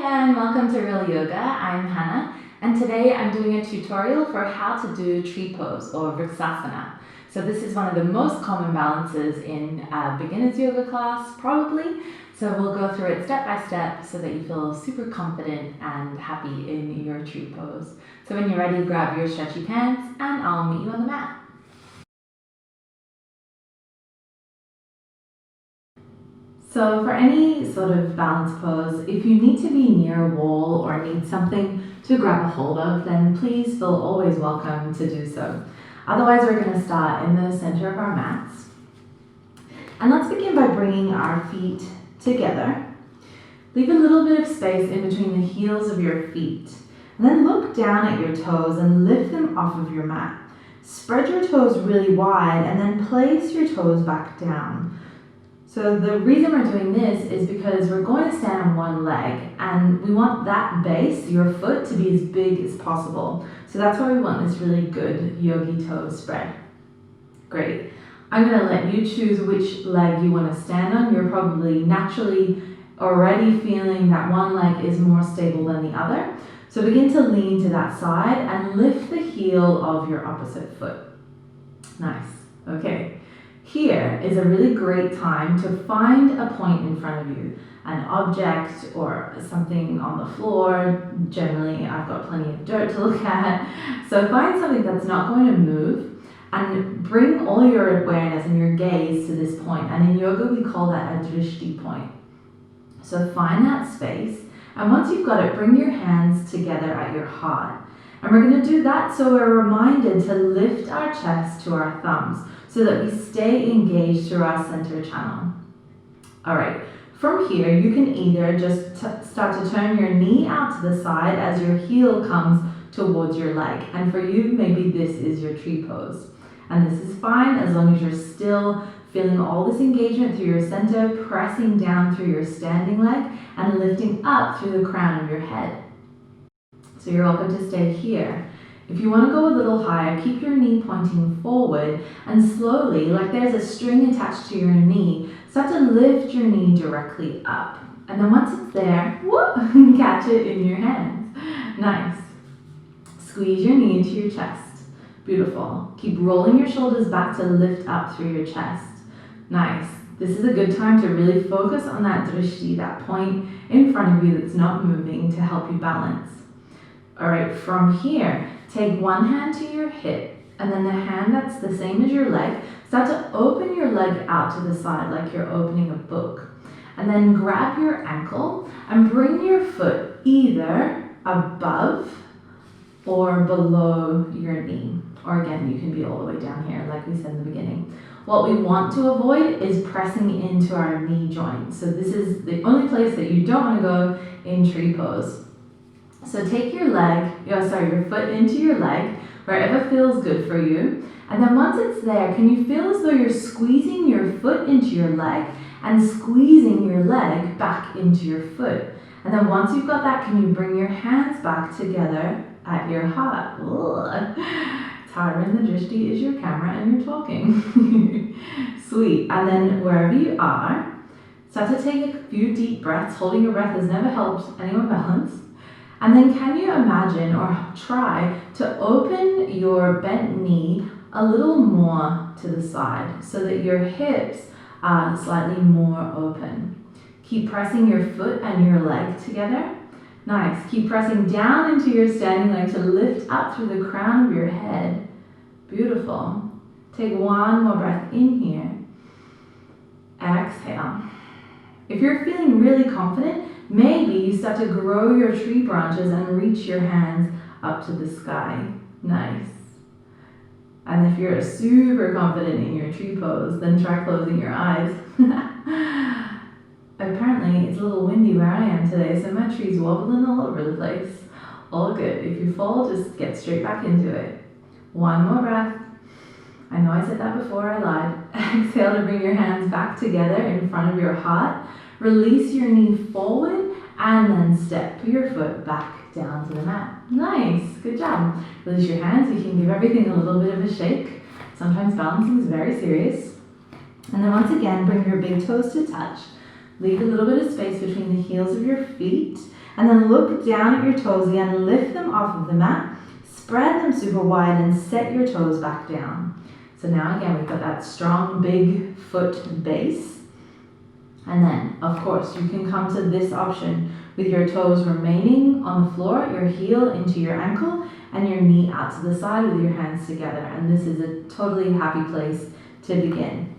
and welcome to Real Yoga. I'm Hanna, and today I'm doing a tutorial for how to do tree pose or Vrksasana. So this is one of the most common balances in a beginner's yoga class, probably. So we'll go through it step by step so that you feel super confident and happy in your tree pose. So when you're ready, grab your stretchy pants and I'll meet you on the mat. So for any sort of balance pose, if you need to be near a wall or need something to grab a hold of, then please feel always welcome to do so. Otherwise, we're going to start in the center of our mats. And let's begin by bringing our feet together. Leave a little bit of space in between the heels of your feet. And then look down at your toes and lift them off of your mat. Spread your toes really wide and then place your toes back down. So the reason we're doing this is because we're going to stand on one leg and we want that base, your foot, to be as big as possible. So that's why we want this really good yogi toe spread. Great. I'm going to let you choose which leg you want to stand on. You're probably naturally already feeling that one leg is more stable than the other. So begin to lean to that side and lift the heel of your opposite foot. Nice. Okay. Here is a really great time to find a point in front of you, an object or something on the floor. Generally, I've got plenty of dirt to look at. So find something that's not going to move and bring all your awareness and your gaze to this point. And in yoga, we call that a drishti point. So find that space. And once you've got it, bring your hands together at your heart. And we're going to do that so we're reminded to lift our chest to our thumbs, so that we stay engaged through our center channel. All right, from here, you can either just start to turn your knee out to the side as your heel comes towards your leg. And for you, maybe this is your tree pose. And this is fine as long as you're still feeling all this engagement through your center, pressing down through your standing leg and lifting up through the crown of your head. So you're welcome to stay here. If you want to go a little higher, keep your knee pointing forward and slowly, like there's a string attached to your knee, start to lift your knee directly up. And then once it's there, whoop, catch it in your hands. Nice. Squeeze your knee into your chest. Beautiful. Keep rolling your shoulders back to lift up through your chest. Nice. This is a good time to really focus on that drishti, that point in front of you that's not moving, to help you balance. All right, from here, take one hand to your hip, and then the hand that's the same as your leg, start to open your leg out to the side like you're opening a book. And then grab your ankle and bring your foot either above or below your knee. Or again, you can be all the way down here like we said in the beginning. What we want to avoid is pressing into our knee joint. So this is the only place that you don't want to go in tree pose. So take your foot into your leg, wherever feels good for you. And then once it's there, can you feel as though you're squeezing your foot into your leg and squeezing your leg back into your foot? And then once you've got that, can you bring your hands back together at your heart? It's harder in the drishti is your camera and you're talking. Sweet. And then wherever you are, start to take a few deep breaths. Holding your breath has never helped anyone balance. And then can you imagine or try to open your bent knee a little more to the side so that your hips are slightly more open. Keep pressing your foot and your leg together. Nice. Keep pressing down into your standing leg to lift up through the crown of your head. Beautiful. Take one more breath in here. Exhale. If you're feeling really confident, maybe you start to grow your tree branches and reach your hands up to the sky. Nice. And if you're super confident in your tree pose, then try closing your eyes. Apparently, it's a little windy where I am today, so my tree's wobbling all over the place. All good. If you fall, just get straight back into it. One more breath. I know I said that before, I lied. Exhale to bring your hands back together in front of your heart. Release your knee forward and then step your foot back down to the mat. Nice, good job. Release your hands. You can give everything a little bit of a shake. Sometimes balancing is very serious. And then once again, bring your big toes to touch. Leave a little bit of space between the heels of your feet, and then look down at your toes again, lift them off of the mat, spread them super wide, and set your toes back down. So now again, we've got that strong, big foot base. And then, of course, you can come to this option with your toes remaining on the floor, your heel into your ankle, and your knee out to the side with your hands together. And this is a totally happy place to begin.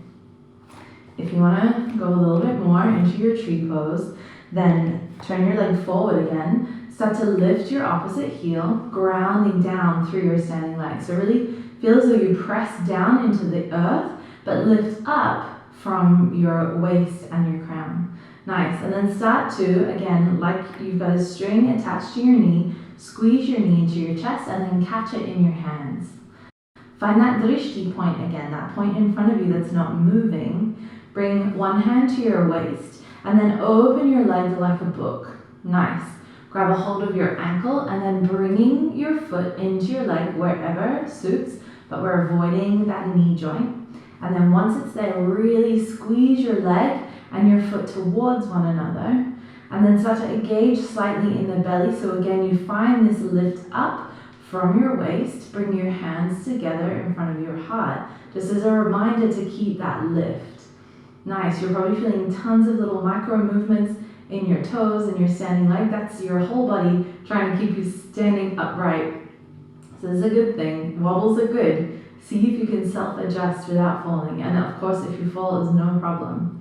If you want to go a little bit more into your tree pose, then turn your leg forward again. Start to lift your opposite heel, grounding down through your standing leg. So really feel as though you press down into the earth, but lift up from your waist and your crown. Nice. And then start to, again, like you've got a string attached to your knee, squeeze your knee into your chest and then catch it in your hands. Find that drishti point again, that point in front of you that's not moving. Bring one hand to your waist and then open your leg like a book. Nice. Grab a hold of your ankle and then bringing your foot into your leg wherever suits, but we're avoiding that knee joint. And then once it's there, really squeeze your leg and your foot towards one another. And then start to engage slightly in the belly. So again, you find this lift up from your waist. Bring your hands together in front of your heart, just as a reminder to keep that lift. Nice. You're probably feeling tons of little micro movements in your toes and your standing leg. That's your whole body trying to keep you standing upright. So this is a good thing. Wobbles are good. See if you can self-adjust without falling. And of course, if you fall, is no problem.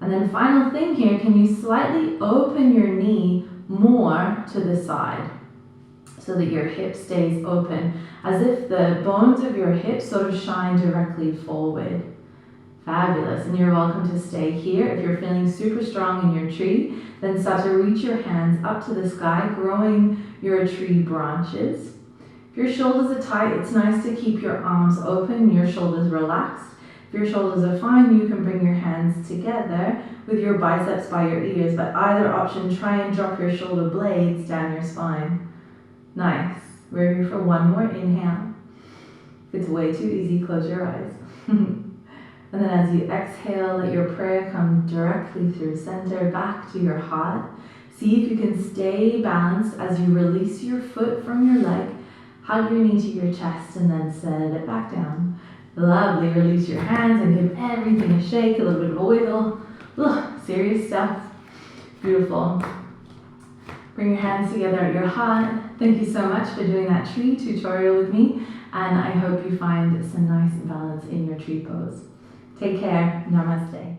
And then final thing here, can you slightly open your knee more to the side so that your hip stays open, as if the bones of your hips sort of shine directly forward. Fabulous. And you're welcome to stay here. If you're feeling super strong in your tree, then start to reach your hands up to the sky, growing your tree branches. If your shoulders are tight, it's nice to keep your arms open, your shoulders relaxed. If your shoulders are fine, you can bring your hands together with your biceps by your ears, but either option, try and drop your shoulder blades down your spine. Nice. We're here for one more inhale. If it's way too easy, close your eyes. And then as you exhale, let your prayer come directly through center, back to your heart. See if you can stay balanced as you release your foot from your leg. Hug your knee to your chest and then set it back down. Lovely. Release your hands and give everything a shake, a little bit of a wiggle. Ugh, serious stuff. Beautiful. Bring your hands together at your heart. Thank you so much for doing that tree tutorial with me, and I hope you find some nice balance in your tree pose. Take care. Namaste.